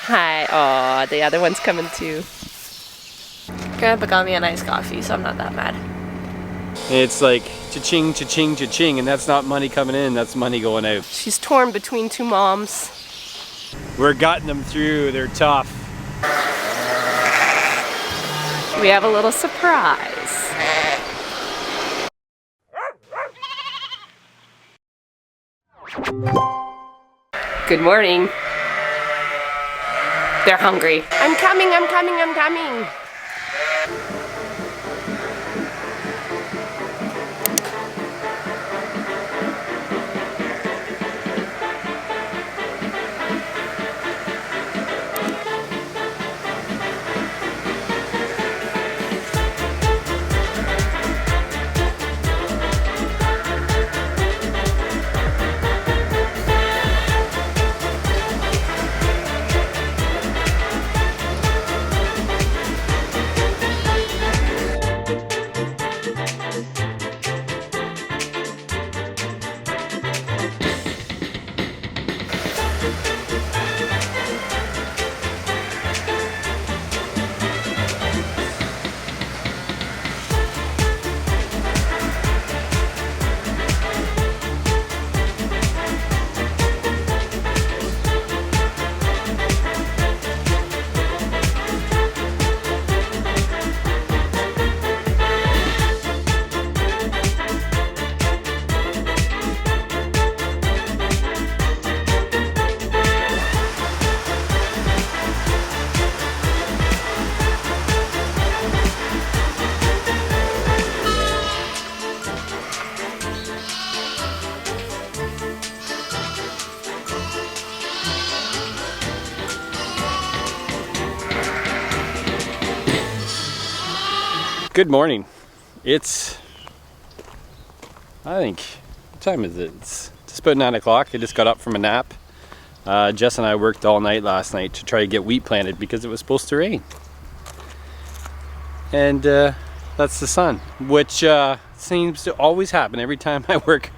Hi. Aw, the other one's coming too. Grandpa got me a nice coffee, so I'm not that mad. It's like cha-ching, cha-ching, cha-ching, and that's not money coming in, that's money going out. She's torn between two moms. We're gutting them through, they're tough. We have a little surprise. Good morning. They're hungry. I'm coming, I'm coming, I'm coming. Good morning. It's, I think, what time is it? It's just about 9 o'clock. I just got up from a nap. Jess and I worked all night last night to try to get wheat planted because it was supposed to rain. And that's the sun, which seems to always happen every time I work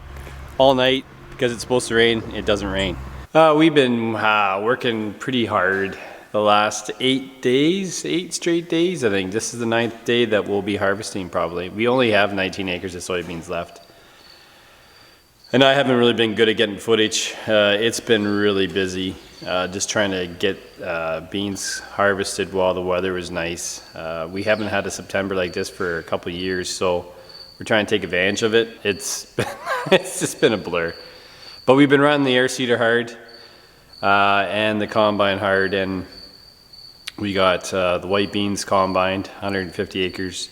all night because it's supposed to rain, it doesn't rain. We've been working pretty hard the last 8 straight days. I think this is the 9th day that we'll be harvesting probably. We only have 19 acres of soybeans left. And I haven't really been good at getting footage. It's been really busy, just trying to get beans harvested while the weather was nice. We haven't had a September like this for a couple of years, so we're trying to take advantage of it. It's just been a blur. But we've been running the air seeder hard and the combine hard, and we got the white beans combined, 150 acres.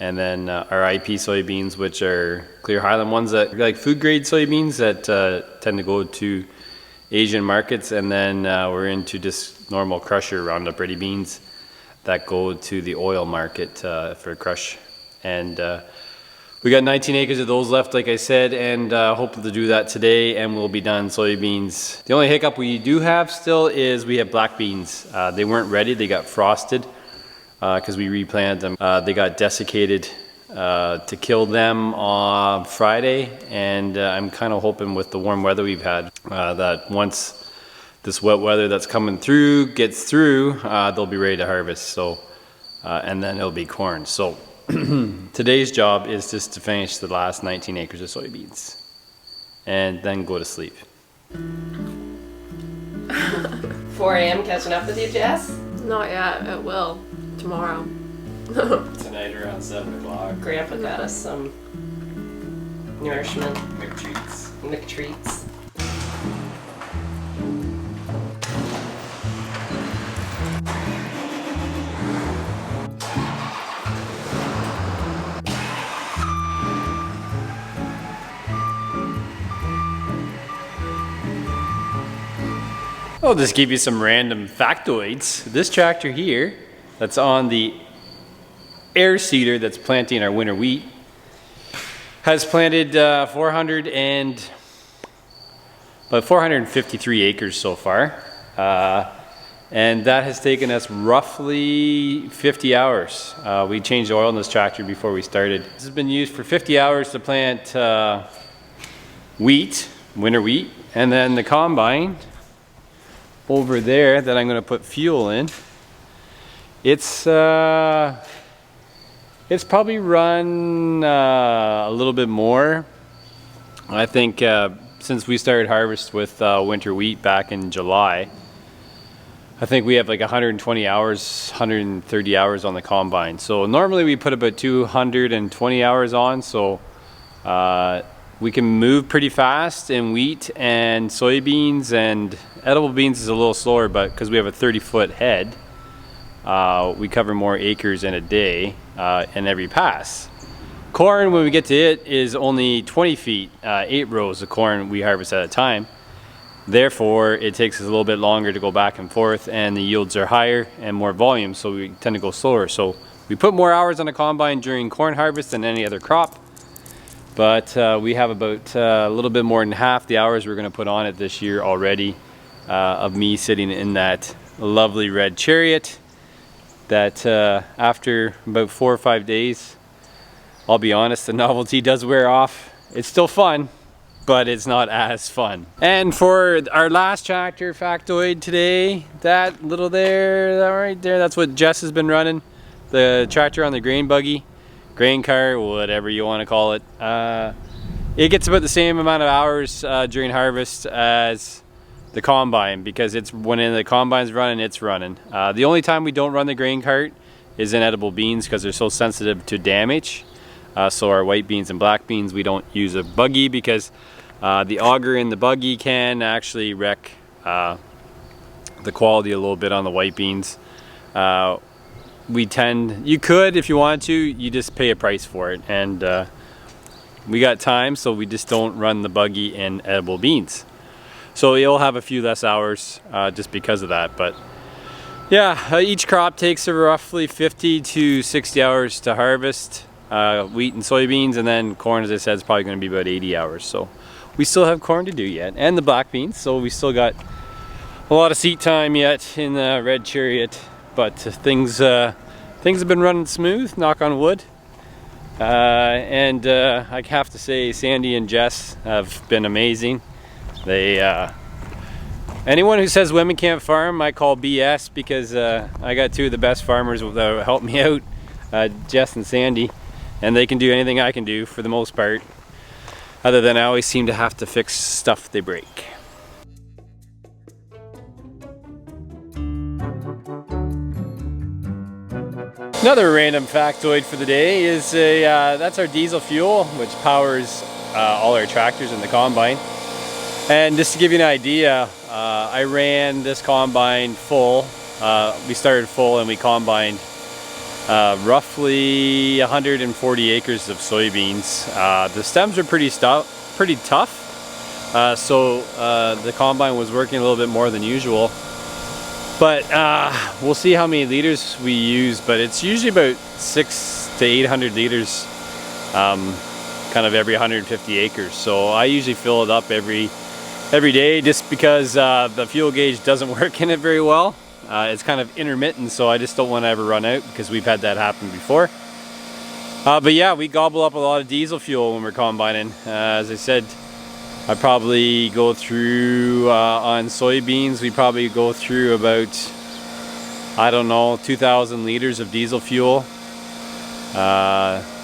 And then our IP soybeans, which are Clear Highland ones that are like food grade soybeans that tend to go to Asian markets. And then we're into just normal crusher Roundup Ready beans that go to the oil market for crush. And we got 19 acres of those left, like I said, and hoping to do that today, and we'll be done soybeans. The only hiccup we do have still is we have black beans. They weren't ready, they got frosted because we replanted them. They got desiccated to kill them on Friday, and I'm kind of hoping with the warm weather we've had that once this wet weather that's coming through gets through, they'll be ready to harvest. So, and then it'll be corn. So. Today's job is just to finish the last 19 acres of soybeans and then go to sleep. 4 a.m. catching up with you, Jess? Not yet, it will. Tomorrow. Tonight around 7 o'clock. Grandpa got us some nourishment. McTreats. McTreats. I'll just give you some random factoids. This tractor here, that's on the air seeder that's planting our winter wheat, has planted 453 acres so far. And that has taken us roughly 50 hours. We changed oil in this tractor before we started. This has been used for 50 hours to plant wheat, winter wheat, and then the combine over there that I'm going to put fuel in. It's probably run a little bit more. I think since we started harvest with winter wheat back in July, I think we have like 120 hours, 130 hours on the combine. So normally we put about 220 hours on, so we can move pretty fast in wheat and soybeans, and edible beans is a little slower, but because we have a 30-foot head, we cover more acres in a day in every pass. Corn, when we get to it, is only 20 feet, 8 rows of corn we harvest at a time. Therefore, it takes us a little bit longer to go back and forth, and the yields are higher and more volume, so we tend to go slower. So we put more hours on the combine during corn harvest than any other crop, but we have about a little bit more than half the hours we're going to put on it this year already, of me sitting in that lovely red Chariot that after about 4 or 5 days, I'll be honest, the novelty does wear off. It's still fun, but it's not as fun. And for our last tractor factoid today, that little there, that right there, that's what Jess has been running. The tractor on the grain buggy, grain cart, whatever you want to call it. It gets about the same amount of hours during harvest as the combine, because it's when the combine's running, it's running. The only time we don't run the grain cart is in edible beans because they're so sensitive to damage. So our white beans and black beans, we don't use a buggy because the auger in the buggy can actually wreck the quality a little bit on the white beans. You could, if you wanted to, you just pay a price for it. And we got time, so we just don't run the buggy in edible beans. So you'll have a few less hours just because of that. But yeah, each crop takes roughly 50 to 60 hours to harvest. Wheat and soybeans, and then corn, as I said, is probably going to be about 80 hours. So we still have corn to do yet, and the black beans, so we still got a lot of seat time yet in the red Chariot. But things have been running smooth, knock on wood. And I have to say, Sandi and Jess have been amazing. They anyone who says women can't farm, I call BS, because I got two of the best farmers that help me out, Jess and Sandi. And they can do anything I can do for the most part, other than I always seem to have to fix stuff they break. Another random factoid for the day is that's our diesel fuel, which powers all our tractors in the combine. And just to give you an idea, I ran this combine full. We started full and we combined roughly 140 acres of soybeans. The stems are pretty tough, so the combine was working a little bit more than usual. But we'll see how many liters we use, but it's usually about 600 to 800 liters kind of every 150 acres. So I usually fill it up every day, just because the fuel gauge doesn't work in it very well. It's kind of intermittent, so I just don't want to ever run out, because we've had that happen before. But yeah, we gobble up a lot of diesel fuel when we're combining. As I said, I probably go through, on soybeans, we probably go through about, I don't know, 2,000 liters of diesel fuel,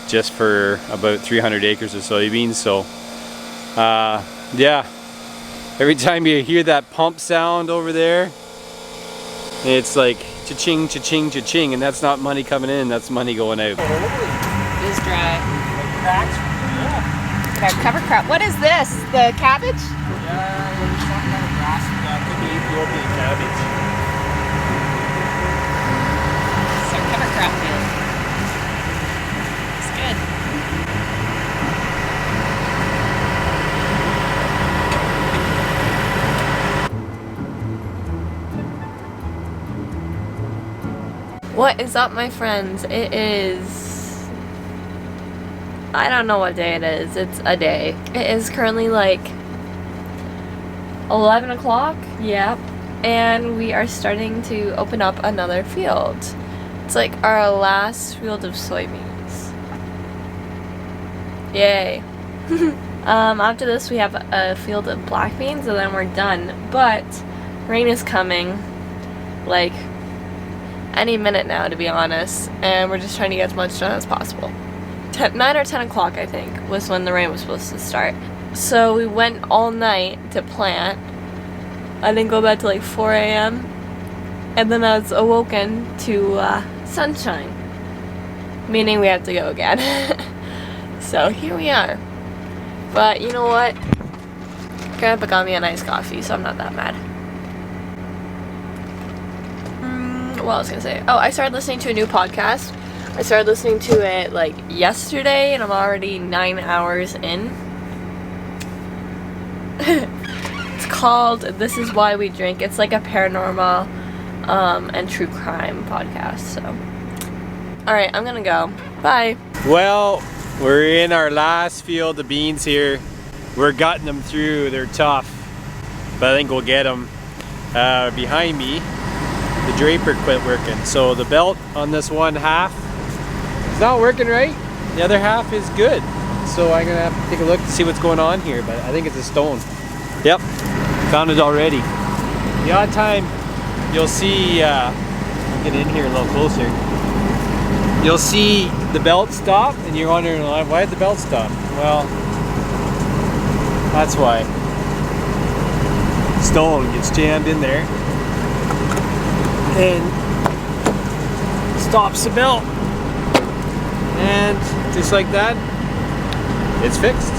just for about 300 acres of soybeans. So yeah, every time you hear that pump sound over there, it's like cha-ching, cha-ching, cha-ching, and that's not money coming in, that's money going out. It is dry. Our cover crop. What is this? The cabbage? Yeah, it's some kind of grass. Could be Ethiopian cabbage. It's our cover crop field. It's good. What is up, my friends? It is, I don't know what day it is. It's a day. It is currently like 11 o'clock. Yep. And we are starting to open up another field. It's like our last field of soybeans. Yay. After this we have a field of black beans and then we're done. But Rain is coming, like, any minute now, to be honest, and we're just trying to get as much done as possible. 9 or 10 o'clock, I think, was when the rain was supposed to start. So we went all night to plant. I didn't go bed till like 4 a.m. And then I was awoken to sunshine, meaning we have to go again. So here we are. But you know what? Grandpa got me a nice coffee, so I'm not that mad. What was I gonna say? Oh, I started listening to a new podcast. I started listening to it like yesterday, and I'm already 9 hours in. It's called This Is Why We Drink. It's like a paranormal and true crime podcast. So, all right, I'm gonna go. Bye. Well, we're in our last field of beans here. We're gutting them through. They're tough, but I think we'll get them. Behind me, the draper quit working, so the belt on this one half is not working right. The other half is good, so I'm gonna have to take a look to see what's going on here, but I think it's a stone. Yep, found it already. The odd time you'll see, I'll get in here a little closer, you'll see the belt stop and you're wondering, why did the belt stop? Well, that's why. Stone gets jammed in there and stops the belt, and just like that, it's fixed.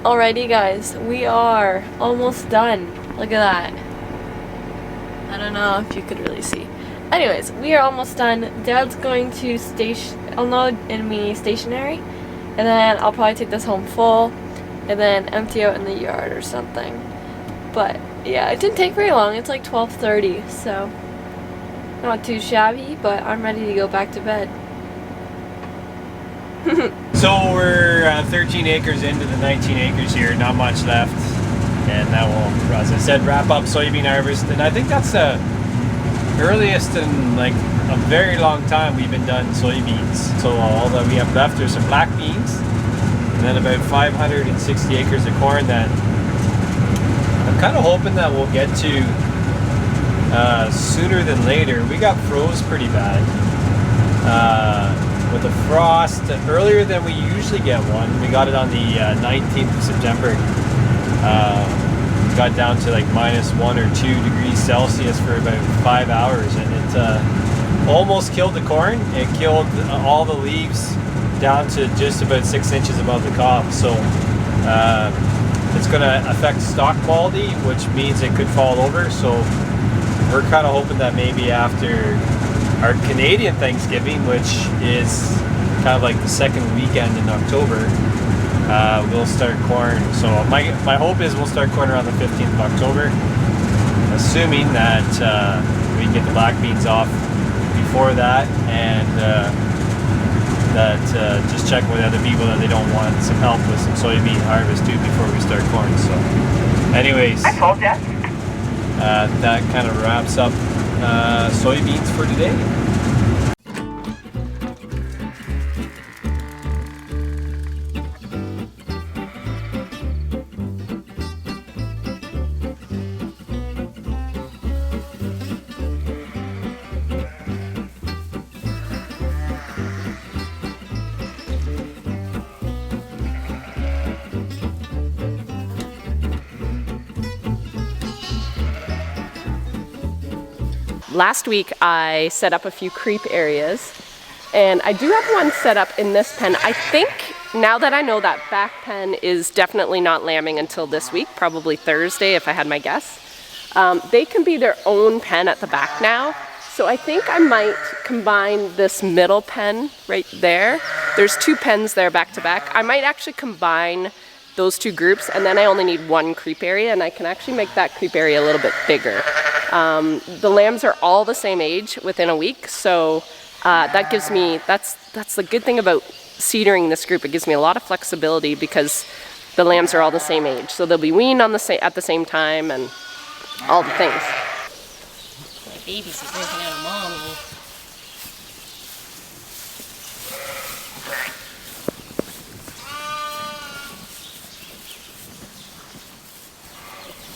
Alrighty guys, we are almost done. Look at that. I don't know if you could really see. Anyways, we are almost done. Dad's going to unload in me stationery, and then I'll probably take this home full and then empty out in the yard or something. But yeah, it didn't take very long. It's like 12:30, so not too shabby, but I'm ready to go back to bed. So we're 13 acres into the 19 acres here, not much left, and that will, as I said, wrap up soybean harvest. And I think that's the earliest in like a very long time we've been done soybeans. So all that we have left are some black beans, and then about 560 acres of corn that I'm kind of hoping that we'll get to sooner than later. We got froze pretty bad. With the frost earlier than we usually get one. We got it on the 19th of September. Got down to like -1 or 2 degrees Celsius for about 5 hours, and it almost killed the corn. It killed all the leaves down to just about 6 inches above the cob. So it's going to affect stock quality, which means it could fall over. So we're kind of hoping that maybe after our Canadian Thanksgiving, which is kind of like the second weekend in October, we'll start corn. So my hope is we'll start corn around the 15th of October, assuming that we can get the black beans off before that, and that just check with other people that they don't want some help with some soybean harvest too before we start corn. So anyways, I told Jess. that kind of wraps up soybeans for today. Last week I set up a few creep areas, and I do have one set up in this pen. I think now that I know that back pen is definitely not lambing until this week, probably Thursday if I had my guess. They can be their own pen at the back now, so I think I might combine this middle pen right there. There's 2 pens there back to back. I might actually combine those 2 groups, and then I only need 1 creep area, and I can actually make that creep area a little bit bigger. The lambs are all the same age within a week, so that gives me, that's the good thing about seedering this group. It gives me a lot of flexibility because the lambs are all the same age, so they'll be weaned at the same time and all the things. Babies are drinking out of mommy.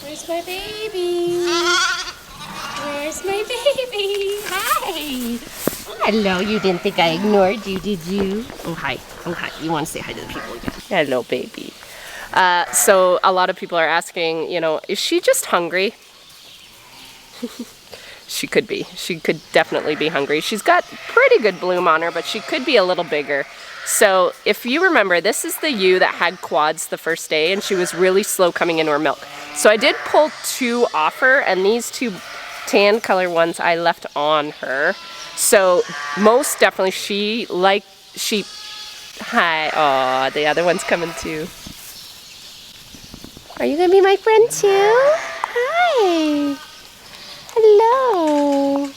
Where's my baby? Where's my baby? Hi. Hello, you didn't think I ignored you, did you? Oh, hi. Oh, hi. You want to say hi to the people again? Hello, baby. So a lot of people are asking, you know, is she just hungry? She could be. She could definitely be hungry. She's got pretty good bloom on her, but she could be a little bigger. So if you remember, this is the ewe that had quads the first day, and she was really slow coming into her milk. So I did pull 2 off her, and these 2 tan color ones I left on her. So most definitely hi, aw, the other one's coming too. Are you gonna be my friend too? Hi. Hello.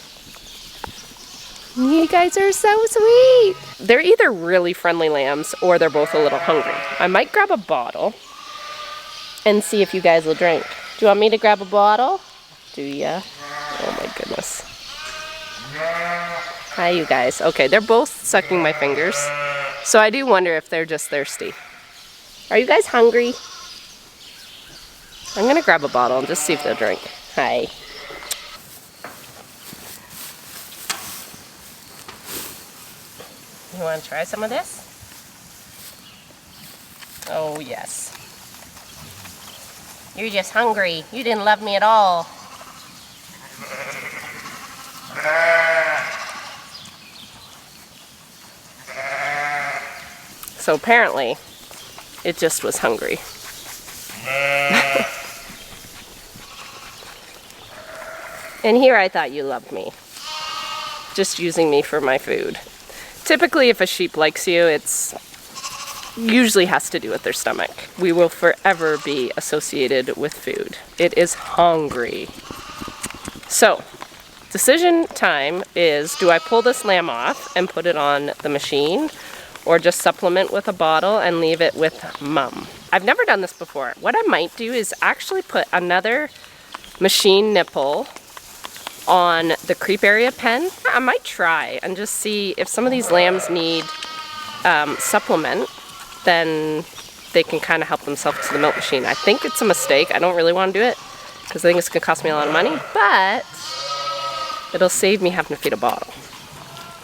You guys are so sweet. They're either really friendly lambs or they're both a little hungry. I might grab a bottle and see if you guys will drink. Do you want me to grab a bottle? Do ya? Oh my goodness. Hi, you guys. Okay, they're both sucking my fingers. So I do wonder if they're just thirsty. Are you guys hungry? I'm gonna grab a bottle and just see if they'll drink. Hi. You want to try some of this? Oh, yes. You're just hungry. You didn't love me at all. So apparently, it just was hungry. And here I thought you loved me. Just using me for my food. Typically, if a sheep likes you, it's usually has to do with their stomach. We will forever be associated with food. It is hungry. So, decision time is, do I pull this lamb off and put it on the machine, or just supplement with a bottle and leave it with mum? I've never done this before. What I might do is actually put another machine nipple on the creep area pen. I might try and just see if some of these lambs need supplement, then they can kind of help themselves to the milk machine. I think it's a mistake. I don't really want to do it because I think it's going to cost me a lot of money, but it'll save me having to feed a bottle.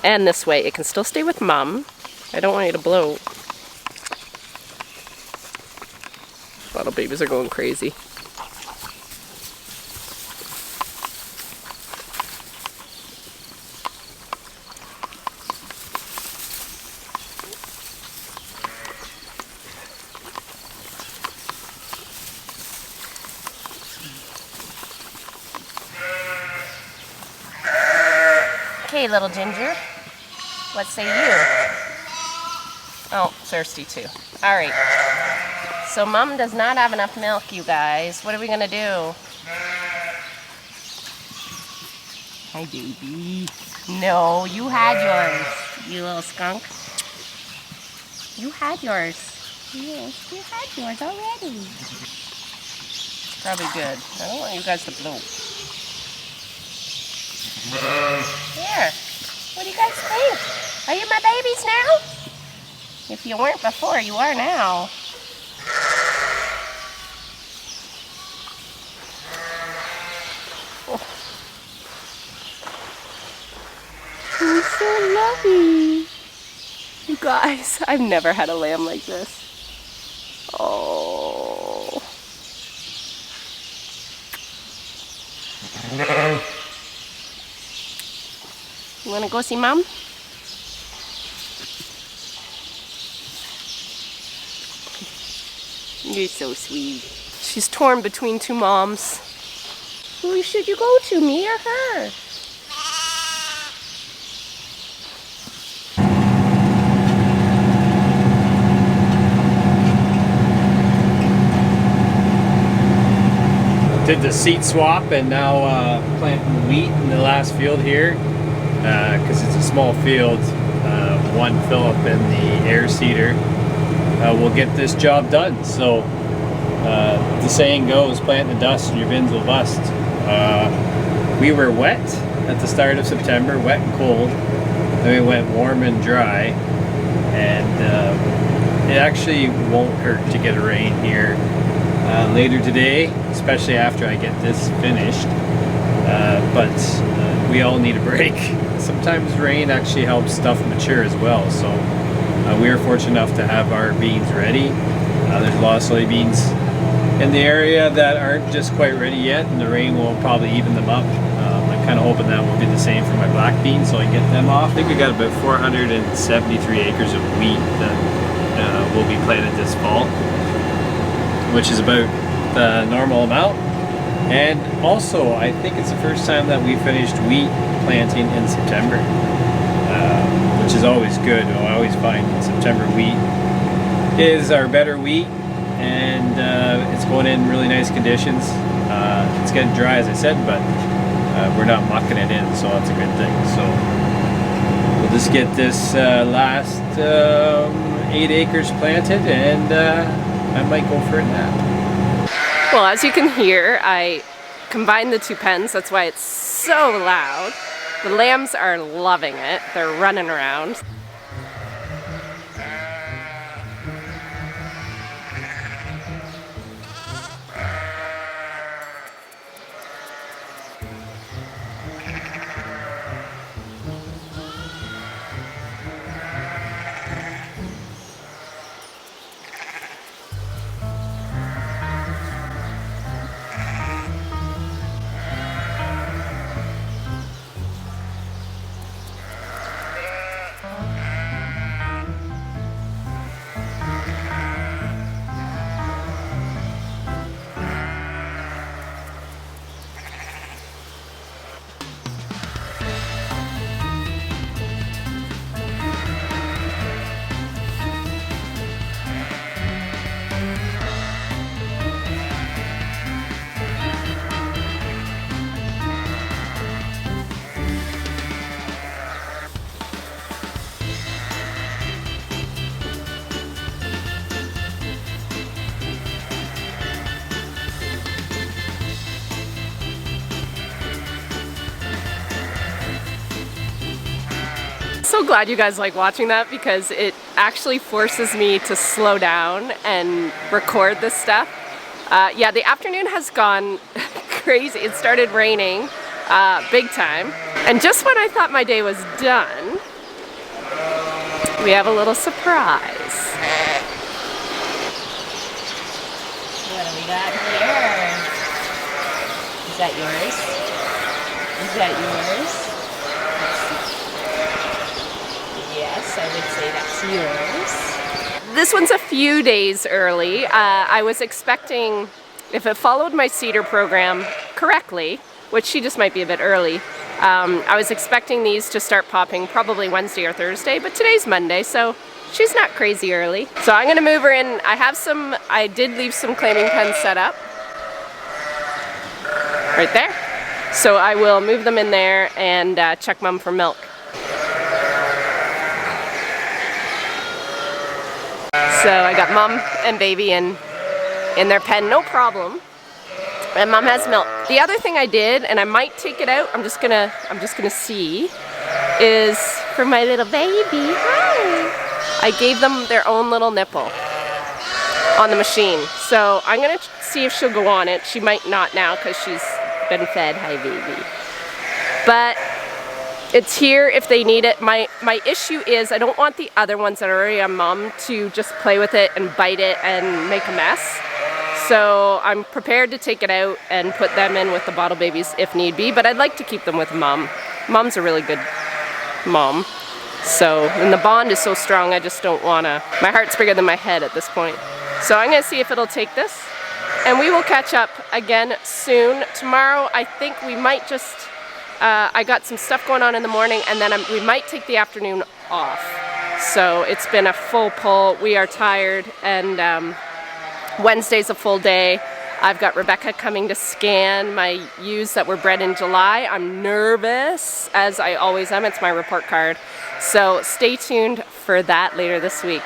And this way it can still stay with mum. I don't want you to bloat. Little babies are going crazy. Okay, little ginger. What say you? Oh, thirsty too. All right. So mom does not have enough milk, you guys. What are we gonna do? Hi, baby. No, you had yours, you little skunk. You had yours. Yes, you had yours already. Probably good. I don't want you guys to bloat. Here. What do you guys think? Are you my babies now? If you weren't before, you are now. Oh. You're so lovely. You guys, I've never had a lamb like this. Oh. You want to go see mom? You're so sweet. She's torn between 2 moms. Who should you go to, me or her? Did the seed swap and now planting wheat in the last field here because it's a small field. One fill up in the air seeder will get this job done. So the saying goes, plant in the dust and your bins will bust. We were wet at the start of September, wet and cold. Then we went warm and dry, and it actually won't hurt to get a rain here later today, especially after I get this finished. But we all need a break. Sometimes rain actually helps stuff mature as well, so we are fortunate enough to have our beans ready. There's a lot of soybeans in the area that aren't just quite ready yet, and the rain will probably even them up. I'm kind of hoping that will be the same for my black beans, so I can get them off. I think we got about 473 acres of wheat that will be planted this fall, which is about the normal amount. And also, I think it's the first time that we finished wheat planting in September, which is always good. I always find September wheat is our better wheat, and it's going in really nice conditions. It's getting dry, as I said, but we're not mucking it in, so that's a good thing. So we'll just get this last 8 acres planted, and I might go for a nap. Well, as you can hear, I combined the two pens. That's why it's so loud. The lambs are loving it. They're running around. So glad you guys like watching that, because it actually forces me to slow down and record this stuff. Yeah, the afternoon has gone crazy. It started raining big time, and just when I thought my day was done, we have a little surprise. What do we got here? Is that yours? Is that yours? Yes, I would say that's yours. This one's a few days early. I was expecting, if it followed my cedar program correctly, which she just might be a bit early, I was expecting these to start popping probably Wednesday or Thursday, but today's Monday, so she's not crazy early. So I'm gonna move her in. I did leave some claiming pens set up right there. So I will move them in there and check Mom for milk. So I got Mom and baby in their pen, no problem. And Mom has milk. The other thing I did, and I might take it out, I'm just gonna see, is for my little baby. Hi! I gave them their own little nipple on the machine. So I'm gonna see if she'll go on it. She might not now because she's been fed. Hi, baby. But it's here if they need it. My issue is I don't want the other ones that are already on Mom to just play with it and bite it and make a mess. So I'm prepared to take it out and put them in with the bottle babies if need be, but I'd like to keep them with Mom. Mom's a really good mom. So, and the bond is so strong, I just don't wanna, my heart's bigger than my head at this point. So I'm gonna see if it'll take this, and we will catch up again soon. Tomorrow, I think we might just, I got some stuff going on in the morning, and then we might take the afternoon off. So it's been a full pull. We are tired, and Wednesday's a full day. I've got Rebecca coming to scan my ewes that were bred in July. I'm nervous, as I always am. It's my report card. So stay tuned for that later this week.